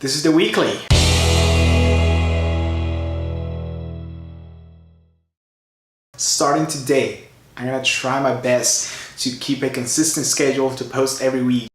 This is the weekly. Starting today, I'm gonna try my best to keep a consistent schedule to post every week.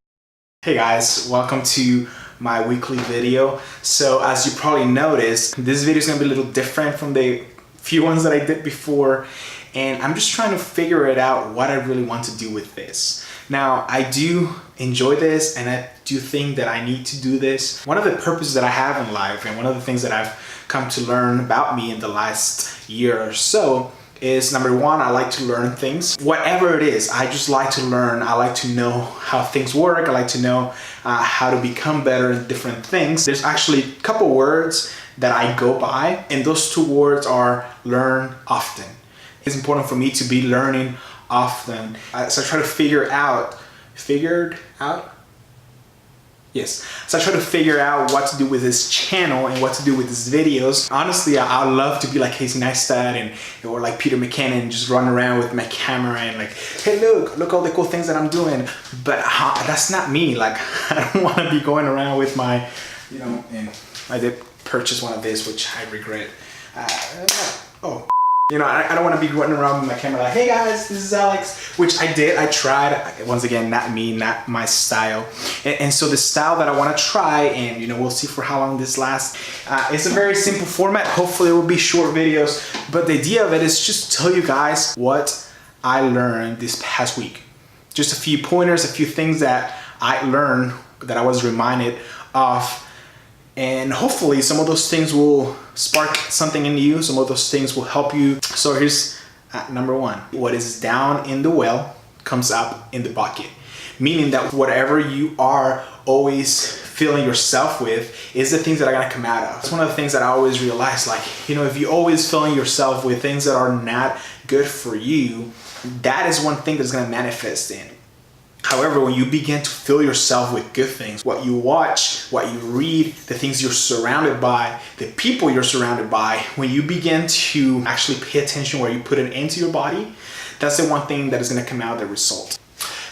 Hey guys, welcome to my weekly video. So as you probably noticed, this video is gonna be a little different from the few ones that I did before, and I'm just trying to figure it out what I really want to do with this. Now, I do enjoy this and I do think that I need to do this. One of the purposes that I have in life and one of the things that I've come to learn about me in the last year or so is, number one, I like to learn things. Whatever it is, I just like to learn. I like to know how things work. I like to know how to become better at different things. There's actually a couple words that I go by, and those two words are learn often. It's important for me to be learning often. So I try to figure out what to do with this channel and what to do with these videos. Honestly, I love to be like Casey Neistat or like Peter McKinnon and just run around with my camera and like, hey, look all the cool things that I'm doing. But that's not me. Like, I don't want to be going around with my, and I did purchase one of these, which I regret. I don't want to be running around with my camera like, hey guys, this is Alex, which I did. I tried. Once again, not me, not my style. And so the style that I want to try, and we'll see for how long this lasts. It's a very simple format. Hopefully it will be short videos, but the idea of it is just to tell you guys what I learned this past week. Just a few pointers, a few things that I learned that I was reminded of. And hopefully some of those things will spark something in you. Some of those things will help you. So here's number one. What is down in the well comes up in the bucket. Meaning that whatever you are always filling yourself with is the things that are gonna come out of. It's one of the things that I always realize, like, if you're always filling yourself with things that are not good for you, that is one thing that's gonna manifest in. However, when you begin to fill yourself with good things, what you watch, what you read, the things you're surrounded by, the people you're surrounded by, when you begin to actually pay attention where you put it into your body, that's the one thing that is going to come out of the result.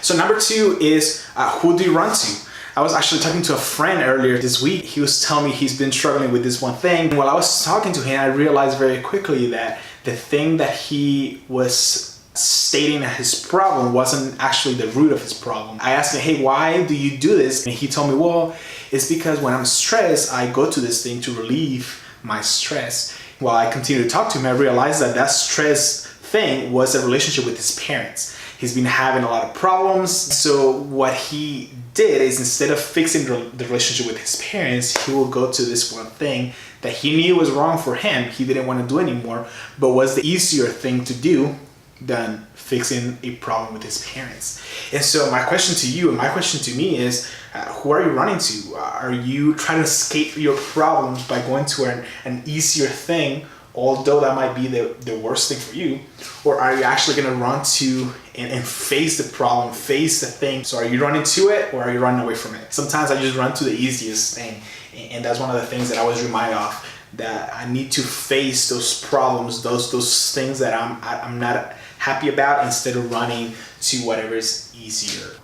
So number two is who do you run to? I was actually talking to a friend earlier this week. He was telling me he's been struggling with this one thing. While I was talking to him, I realized very quickly that the thing that he was stating that his problem wasn't actually the root of his problem. I asked him, hey, why do you do this? And he told me, well, it's because when I'm stressed, I go to this thing to relieve my stress. While I continued to talk to him, I realized that stress thing was a relationship with his parents. He's been having a lot of problems. So what he did is, instead of fixing the relationship with his parents, he will go to this one thing that he knew was wrong for him. He didn't want to do anymore, but was the easier thing to do than fixing a problem with his parents. And so my question to you and my question to me is, who are you running to? Are you trying to escape your problems by going to an easier thing, although that might be the worst thing for you? Or are you actually going to run to and face the problem, face the thing? So are you running to it or are you running away from it? Sometimes I just run to the easiest thing. And that's one of the things that I was reminded of, that I need to face those problems, those things that I'm not happy about, instead of running to whatever is easier.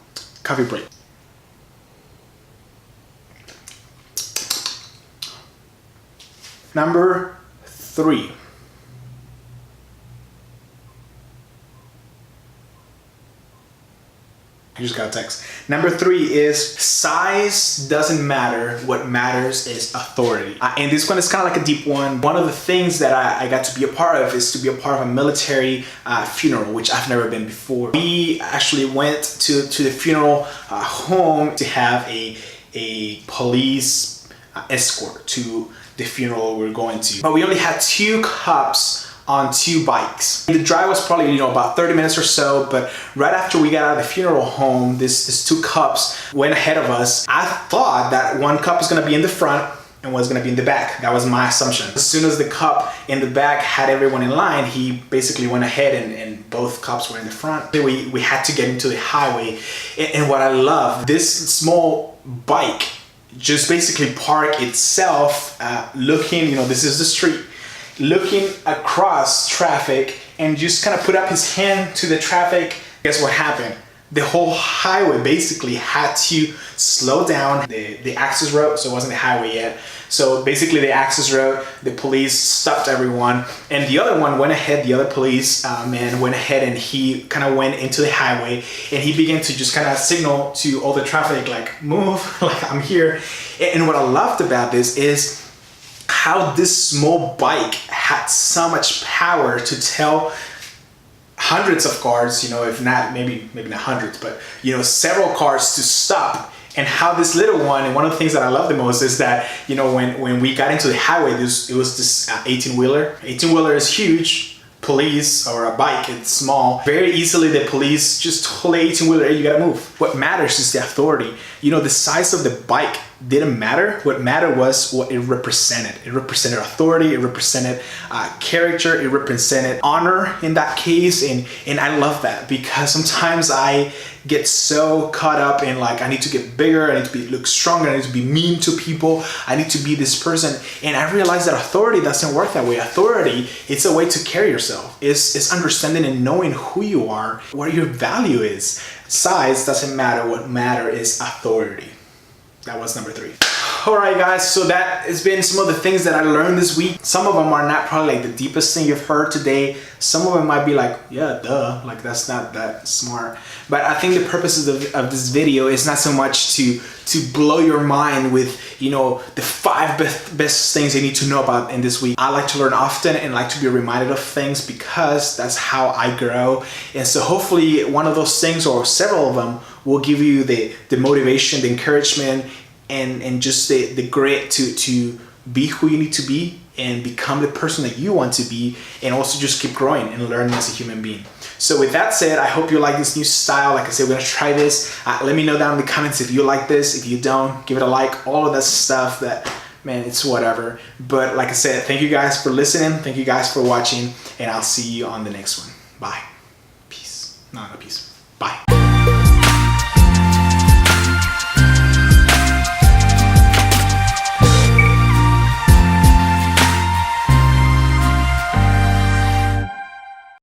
Coffee break. Number three. I just got a text. Number three is size doesn't matter. What matters is authority. And this one is kind of like a deep one. One of the things that I got to be a part of is to be a part of a military funeral, which I've never been before. We actually went to the funeral home to have a police escort to the funeral we were going to. But we only had 2 cops on 2 bikes. The drive was probably about 30 minutes or so, but right after we got out of the funeral home, this 2 cops went ahead of us. I thought that one cop was gonna be in the front and was gonna be in the back. That was my assumption. As soon as the cop in the back had everyone in line, he basically went ahead and both cops were in the front. We had to get into the highway. And what I love, this small bike just basically parked itself looking, this is the street, looking across traffic, and just kind of put up his hand to the traffic. Guess what happened? the whole highway basically had to slow down. The access road, so it wasn't a highway yet. So basically the access road, the police stopped everyone, and the other one went ahead, the other police man went ahead, and he kind of went into the highway, and he began to just kind of signal to all the traffic, like, move, like, I'm here. And what I loved about this is how this small bike had so much power to tell hundreds of cars, you know, if not, maybe not hundreds, but, you know, several cars to stop. And how this little one, and one of the things that I love the most is that, you know, when we got into the highway, it was this 18-wheeler. 18-wheeler is huge. Police or a bike, it's small. Very easily the police just told the 18-wheeler, hey, you gotta move. What matters is the authority. You know, the size of the bike didn't matter. What mattered was what it represented. It represented authority, it represented character, it represented honor in that case. And I love that, because sometimes I get so caught up in, like, I need to get bigger, I need to look stronger, I need to be mean to people, I need to be this person. And I realized that authority doesn't work that way. Authority, it's a way to carry yourself. It's understanding and knowing who you are, what your value is. Size doesn't matter. What matters is authority. That was number 3. All right, guys, so that has been some of the things that I learned this week. Some of them are not probably like the deepest thing you've heard today. Some of them might be like, yeah, duh, like that's not that smart. But I think the purpose of this video is not so much to blow your mind with, you know, the 5 best things you need to know about in this week. I like to learn often and like to be reminded of things, because that's how I grow. And so hopefully one of those things, or several of them, will give you the motivation, the encouragement, and just the grit to be who you need to be and become the person that you want to be, and also just keep growing and learning as a human being. So with that said, I hope you like this new style. Like I said, we're gonna try this. Let me know down in the comments if you like this. If you don't, give it a like. All of that stuff, that, man, it's whatever. But like I said, thank you guys for listening. Thank you guys for watching, and I'll see you on the next one. Bye. Peace. No, not peace. Bye.